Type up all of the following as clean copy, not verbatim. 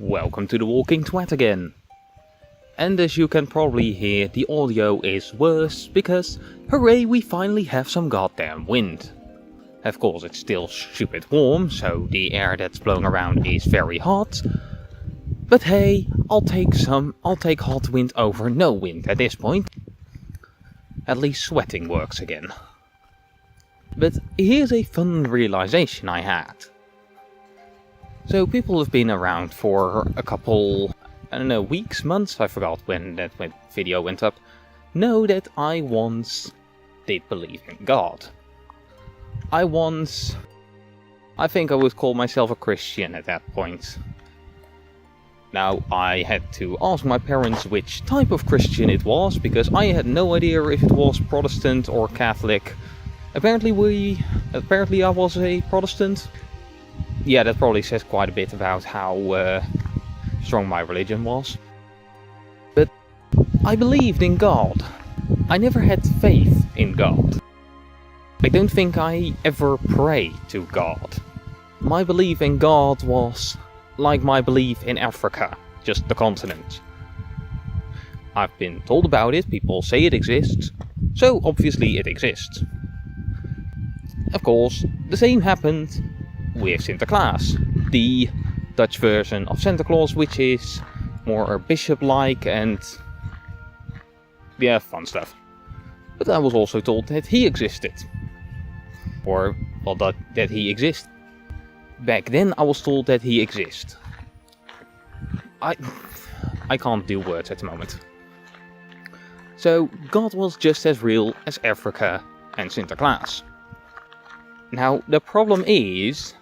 Welcome to the Walking Twat again. And as you can probably hear, the audio is worse because, hooray, we finally have some goddamn wind. Of course, it's still stupid warm, so the air that's blowing around is very hot. But hey, I'll take hot wind over no wind at this point. At least sweating works again. But here's a fun realization I had. So people have been around for a couple, I don't know, weeks, months, I forgot when that video went up, know that I once did believe in God. I think I would call myself a Christian at that point. Now, I had to ask my parents which type of Christian it was, because I had no idea if it was Protestant or Catholic. Apparently I was a Protestant. Yeah, that probably says quite a bit about how strong my religion was. But I believed in God. I never had faith in God. I don't think I ever prayed to God. My belief in God was like my belief in Africa, just the continent. I've been told about it, people say it exists, so obviously it exists. Of course, the same happened with Sinterklaas, the Dutch version of Santa Claus, which is more bishop-like and yeah, fun stuff. But I was also told that he existed. Or, well, that he exists. Back then I was told that he exists. I can't do words at the moment. So, God was just as real as Africa and Sinterklaas. Now, the problem is,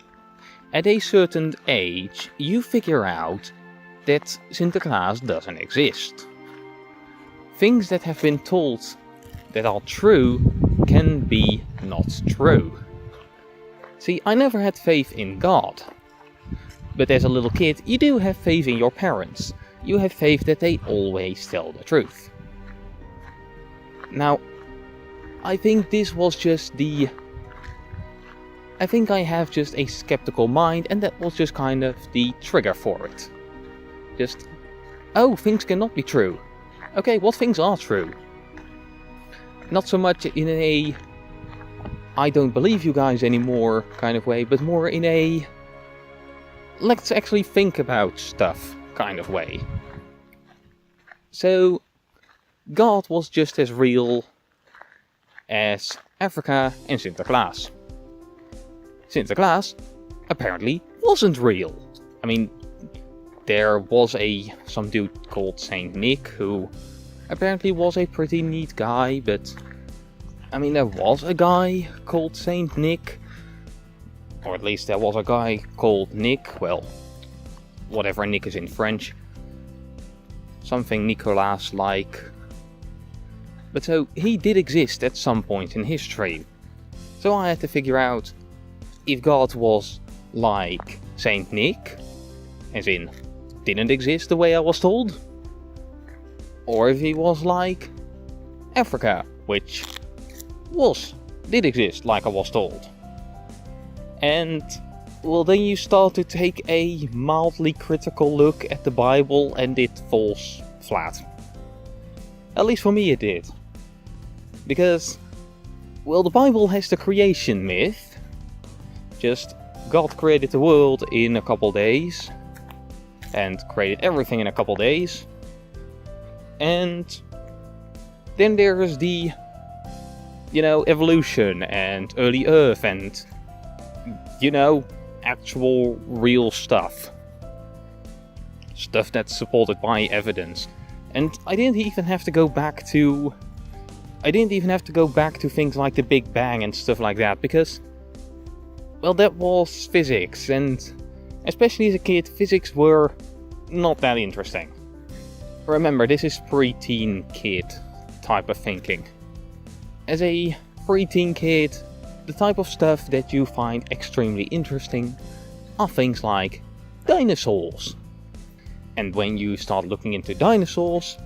at a certain age, you figure out that Sinterklaas doesn't exist. Things that have been told that are true can be not true. See, I never had faith in God. But as a little kid, you do have faith in your parents. You have faith that they always tell the truth. Now, I think this was just I think I have just a skeptical mind, and that was just kind of the trigger for it. Just, oh, things cannot be true. Okay, what things are true? Not so much in a I don't believe you guys anymore kind of way, but more in a let's actually think about stuff kind of way. So, God was just as real as Africa and Sinterklaas. Sinterklaas apparently wasn't real. I mean, there was some dude called Saint Nick who apparently was a pretty neat guy, but I mean, there was a guy called Saint Nick, or at least there was a guy called Nick, well, whatever Nick is in French, something Nicolas-like. But so, he did exist at some point in history, so I had to figure out if God was like Saint Nick, as in, didn't exist the way I was told, or if he was like Africa, which did exist like I was told. And, well, then you start to take a mildly critical look at the Bible and it falls flat. At least for me it did. Because, well, the Bible has the creation myth. Just, God created the world in a couple days, and created everything in a couple days. And then there's the, evolution and early Earth and, actual real stuff. Stuff that's supported by evidence. And I didn't even have to go back to things like the Big Bang and stuff like that, because, well, that was physics, and especially as a kid, physics were not that interesting. Remember, this is pre-teen kid type of thinking. As a pre-teen kid, the type of stuff that you find extremely interesting are things like dinosaurs. And when you start looking into dinosaurs,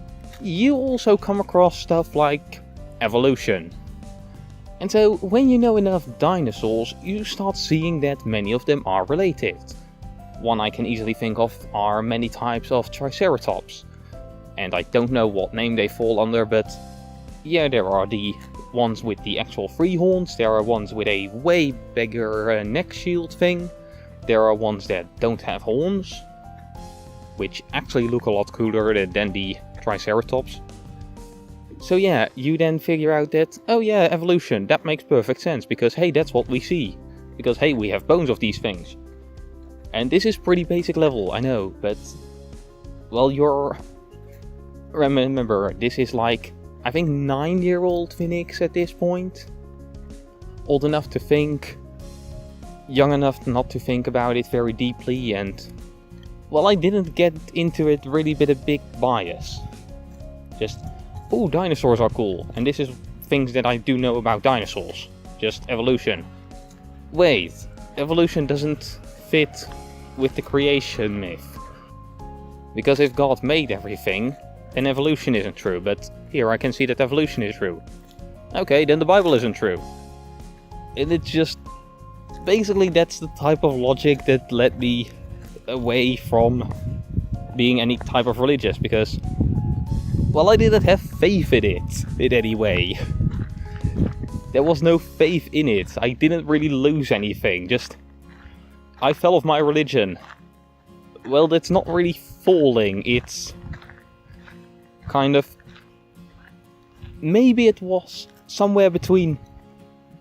you also come across stuff like evolution. And so, when you know enough dinosaurs, you start seeing that many of them are related. one I can easily think of are many types of Triceratops. And I don't know what name they fall under, but yeah, there are the ones with the actual three horns, there are ones with a way bigger neck shield thing, there are ones that don't have horns, which actually look a lot cooler than the Triceratops. So yeah, you then figure out that, oh yeah, evolution, that makes perfect sense, because hey, that's what we see. Because hey, we have bones of these things. And this is pretty basic level, I know, but... well, remember, this is like, I think 9-year-old Phoenix at this point. Old enough to think, young enough not to think about it very deeply, and... well, I didn't get into it really with a big bias. Just, ooh, dinosaurs are cool, and this is things that I do know about dinosaurs. Just evolution. Wait, evolution doesn't fit with the creation myth. Because if God made everything, then evolution isn't true, but here I can see that evolution is true. Okay, then the Bible isn't true. And it's just... basically that's the type of logic that led me away from being any type of religious, because... well, I didn't have faith in it, in any way. There was no faith in it. I didn't really lose anything, just... I fell off my religion. Well, that's not really falling, it's... kind of... maybe it was somewhere between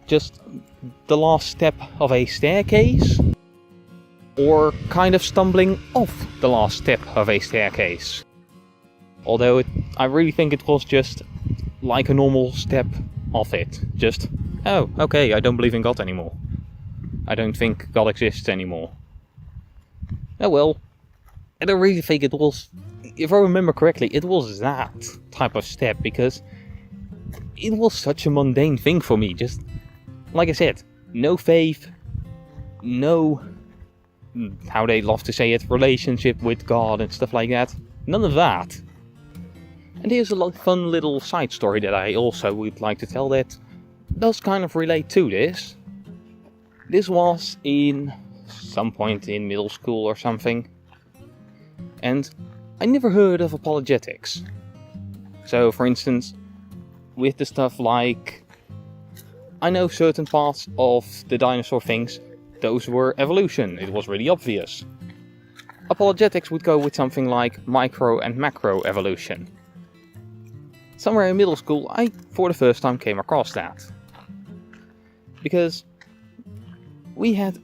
just the last step of a staircase, or kind of stumbling off the last step of a staircase. Although I really think it was just like a normal step off it. Just, oh, okay, I don't believe in God anymore. I don't think God exists anymore. Oh well, I don't really think it was, if I remember correctly, it was that type of step, because it was such a mundane thing for me. Just, like I said, no faith, no, how they love to say it, relationship with God and stuff like that. None of that. And here's a fun little side story that I also would like to tell that does kind of relate to this. This was in some point in middle school or something. And I never heard of apologetics. So, for instance, with the stuff like... I know certain parts of the dinosaur things, those were evolution, it was really obvious. Apologetics would go with something like micro and macro evolution. Somewhere in middle school, I, for the first time, came across that. Because we had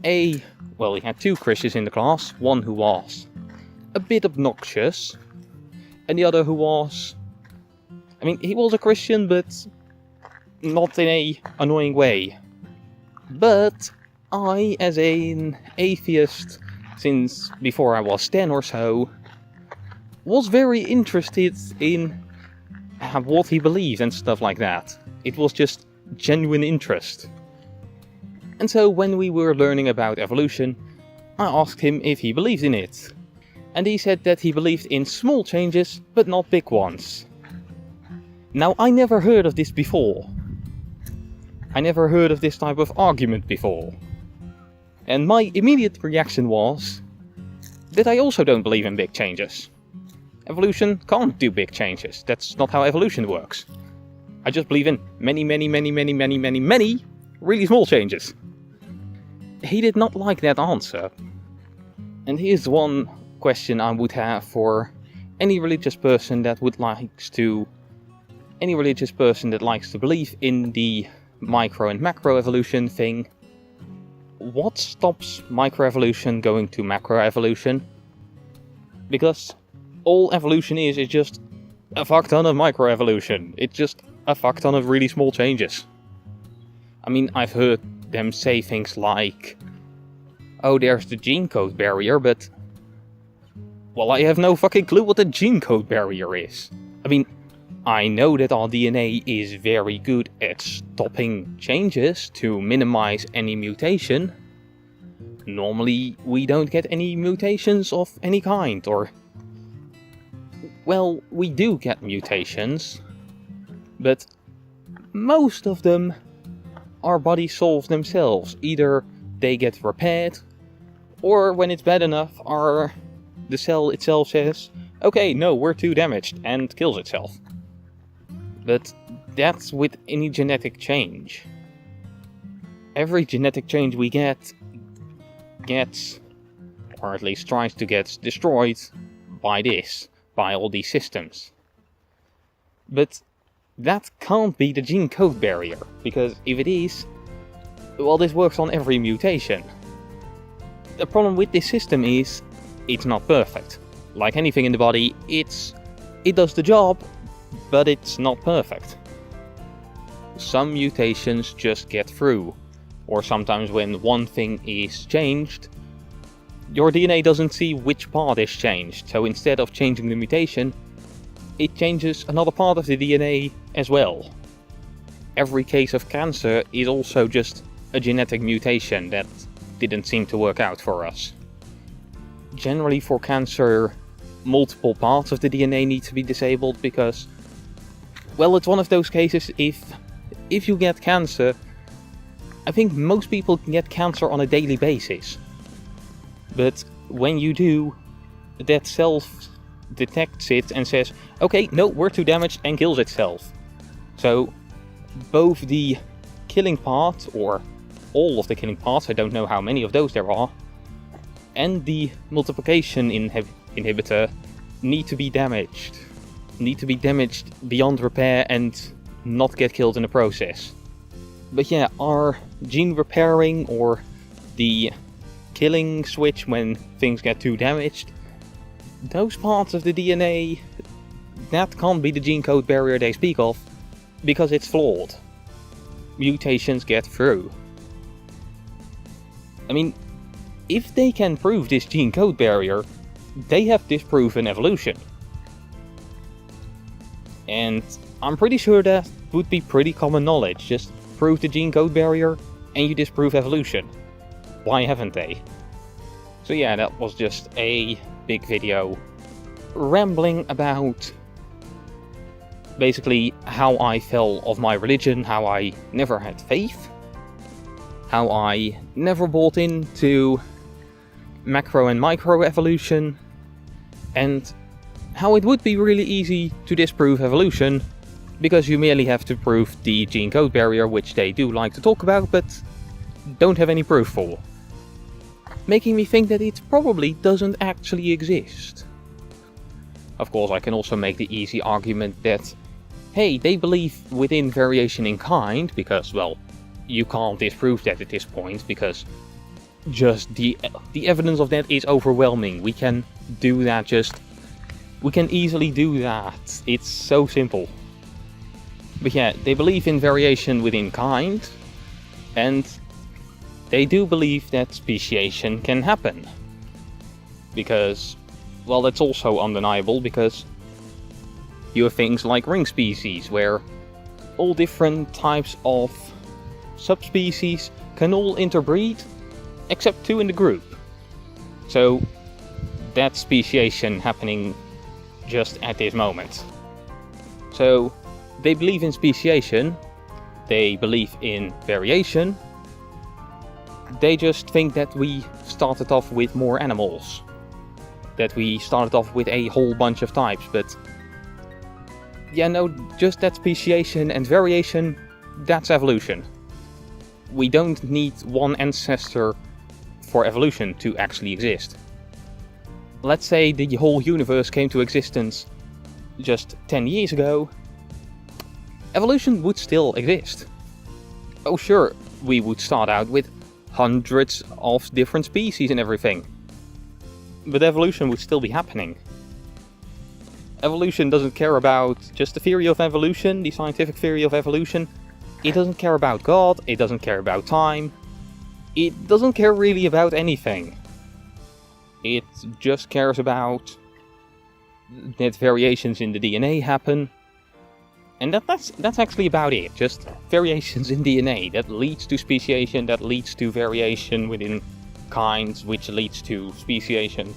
two Christians in the class, one who was a bit obnoxious, and the other who was... I mean, he was a Christian, but not in a annoying way. But I, as an atheist, since before I was 10 or so, was very interested in what he believed and stuff like that. It was just genuine interest. And so when we were learning about evolution, I asked him if he believed in it. And he said that he believed in small changes, but not big ones. Now, I never heard of this before. I never heard of this type of argument before. And my immediate reaction was that I also don't believe in big changes. Evolution can't do big changes. That's not how evolution works. I just believe in many really small changes. He did not like that answer. And here's one question I would have for any religious person that likes to believe in the micro and macro evolution thing. What stops microevolution going to macroevolution? Because all evolution is just a fuck ton of microevolution. It's just a fuck ton of really small changes. I mean, I've heard them say things like, oh, there's the gene code barrier, but... well, I have no fucking clue what the gene code barrier is. I mean, I know that our DNA is very good at stopping changes to minimize any mutation. Normally, we don't get any mutations of any kind, or... well, we do get mutations, but most of them our bodies solve themselves. Either they get repaired, Or when it's bad enough, the cell itself says, okay, no, we're too damaged, and kills itself. But that's with any genetic change. Every genetic change we get gets, or at least tries to get, destroyed by all these systems. But that can't be the gene code barrier, because if it is, well, this works on every mutation. The problem with this system is, it's not perfect. Like anything in the body, it does the job, but it's not perfect. Some mutations just get through, or sometimes when one thing is changed, your DNA doesn't see which part is changed, so instead of changing the mutation, it changes another part of the DNA as well. Every case of cancer is also just a genetic mutation that didn't seem to work out for us. Generally for cancer, multiple parts of the DNA need to be disabled because, well, it's one of those cases if you get cancer, I think most people get cancer on a daily basis. But when you do, that self detects it and says, okay, no, we're too damaged, and kills itself. So both the killing part, or all of the killing parts, I don't know how many of those there are, and the multiplication inhibitor need to be damaged. Need to be damaged beyond repair and not get killed in the process. But yeah, our gene repairing or the killing switch when things get too damaged, those parts of the DNA, that can't be the gene code barrier they speak of, because it's flawed. Mutations get through. I mean, if they can prove this gene code barrier, they have disproven evolution. And I'm pretty sure that would be pretty common knowledge. Just prove the gene code barrier and you disprove evolution. Why haven't they? So yeah, that was just a big video rambling about basically how I fell off my religion, how I never had faith, how I never bought into macro and micro evolution, and how it would be really easy to disprove evolution, because you merely have to prove the gene code barrier, which they do like to talk about, but don't have any proof for. Making me think that it probably doesn't actually exist. Of course, I can also make the easy argument that, hey, they believe within variation in kind, because, well, you can't disprove that at this point, because just the evidence of that is overwhelming. We can do that we can easily do that. It's so simple. But yeah, they believe in variation within kind, and they do believe that speciation can happen. Because, well, that's also undeniable, because you have things like ring species, where all different types of subspecies can all interbreed, except two in the group. So, that's speciation happening just at this moment. So, they believe in speciation, they believe in variation, they just think that we started off with more animals. That we started off with a whole bunch of types, but yeah, no, just that speciation and variation, that's evolution. We don't need one ancestor for evolution to actually exist. Let's say the whole universe came to existence just 10 years ago, evolution would still exist. Oh sure, we would start out with hundreds of different species and everything, but evolution would still be happening. Evolution doesn't care about just the theory of evolution, the scientific theory of evolution. It doesn't care about God, it doesn't care about time, it doesn't care really about anything. It just cares about that variations in the DNA happen, and that's actually about it. Just variations in DNA that leads to speciation, that leads to variation within kinds, which leads to speciation.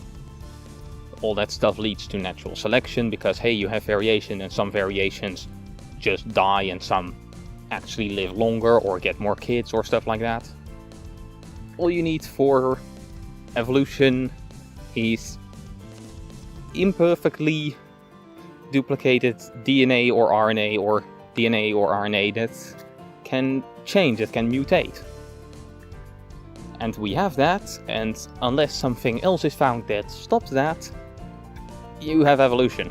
All that stuff leads to natural selection, because hey, you have variation, and some variations just die and some actually live longer or get more kids or stuff like that. All you need for evolution is imperfectly duplicated DNA or RNA that can change, that can mutate. And we have that, and unless something else is found that stops that, you have evolution.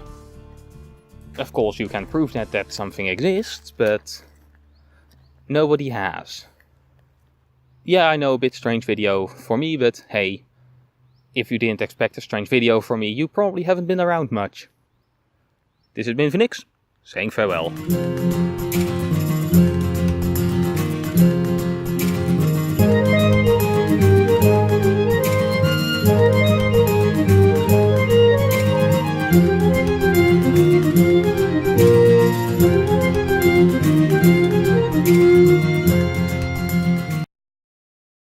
Of course, you can prove that something exists, but nobody has. Yeah, I know, a bit strange video for me, but hey, if you didn't expect a strange video from me, you probably haven't been around much. This has been Phoenix, saying farewell.